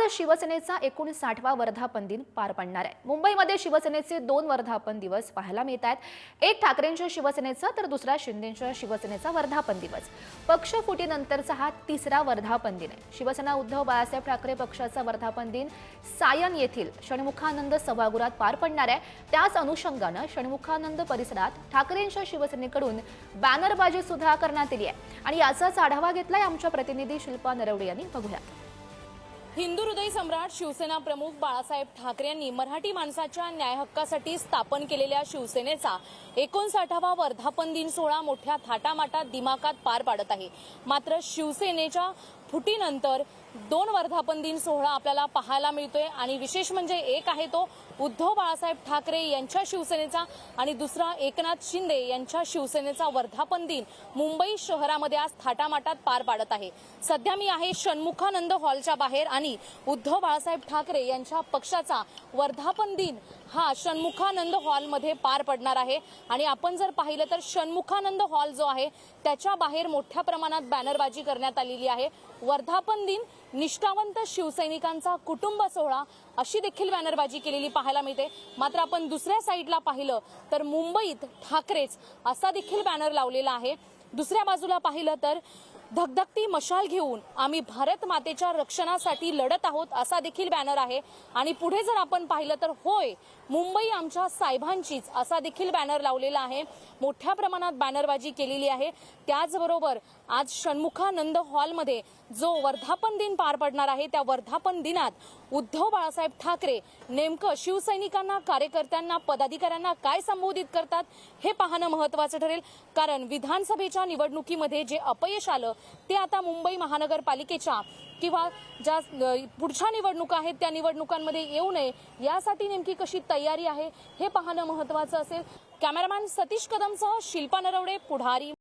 शिवसेनेचा 59वा वर्धापन दिन पार पडणार आहे। मुंबईमध्ये शिवसेनेचे 2 वर्धापन दिवस पाहायला मिळत आहेत। एक ठाकरेंच्या शिवसेनेचा तर दुसरा शिंदेंच्या शिवसेनेचा वर्धापन दिवस। पक्ष फुटीनंतरचा हा 3रा वर्धापन दिन आहे। शिवसेना उद्धव बाळासाहेब ठाकरे पक्षाचा वर्धापन दिन सायन येथील षण्मुखानंद सभागृहात पार पडणार आहे। त्याच अनुषंगाने षण्मुखानंद परिसरात ठाकरेंच्या शिवसेनेकडून बॅनरबाजी सुद्धा करण्यात आली आहे आणि याचाच आढावा घेतलाय आमच्या प्रतिनिधी शिल्पा नरवडे यांनी। बघूया। हिंदू हृदय सम्राट शिवसेना प्रमुख बाळासाहेब ठाकरे यांनी मराठी माणसाच्या न्याय हक्कासाठी स्थापन केलेल्या शिवसेनेचा 59वा वर्धापन दिन सोहळा मोठ्या थाटामाटात दिमाखात पार पाडत आहे। मात्र शिवसेनेच्या फुटीनंतर 2 वर्धापन दिन सोहळा आपल्याला पाहायला मिळतोय आणि विशेष म्हणजे एक आहे तो उद्धव बाळासाहेब ठाकरे यांच्या शिवसेनेचा आणि दुसरा एकनाथ शिंदे यांच्या शिवसेनेचा वर्धापन दिन मुंबई शहरामध्ये आज थाटामाटात पार पाडत आहे। सध्या मी आहे षण्मुखानंद हॉलच्या बाहेर आणि उद्धव बाळासाहेब ठाकरे यांच्या पक्षाचा वर्धापन दिन हा षण्मुखानंद हॉलमध्ये पार पडणार आहे आणि आपण जर पाहिलं तर षण्मुखानंद हॉल जो आहे त्याच्या बाहेर मोठ्या प्रमाणात बॅनरबाजी करण्यात आलेली आहे। वर्धापन दिन निष्ठावंत शिवसैनिकांचा कुटुंब सोहळा अशी देखील बॅनरबाजी केलेली पाहायला मिळते। मात्र आपण दुसऱ्या साईडला पाहिलं तर मुंबईत ठाकरेच असा देखील बॅनर लावलेला आहे। दुसऱ्या बाजूला पाहिलं तर धगधगती मशाल घेऊन आम्ही भारत मातेच्या रक्षणासाठी लढत आहोत असा देखील बॅनर आहे आणि पुढे जर आपण पाहिलं तर होय मुंबई आमच्या साहेबांचीच असा देखील बॅनर लावलेला आहे। मोठ्या प्रमाणात बॅनरबाजी केलेली आहे। त्याचबरोबर आज षण्मुखानंद हॉलमध्ये जो वर्धापन दिन पार पडणार आहे त्या वर्धापन दिनात उद्धव बाळासाहेब ठाकरे नेमकं शिवसैनिकांना, कार्यकर्त्यांना, पदाधिकाऱ्यांना काय संबोधित करतात हे पाहणं महत्त्वाचं ठरेल। कारण विधानसभेच्या निवडणुकीमध्ये जे अपयश आलं ते आता मुंबई महानगरपालिकेच्या किंवा ज्या पुढच्या निवडणुका आहेत त्या निवडणुकांमध्ये येऊ नये यासाठी नेमकी कशी तयारी आहे हे पाहणं महत्त्वाचं असेल। कॅमेरामॅन सतीश कदमसह शिल्पा नरवडे, पुढारी।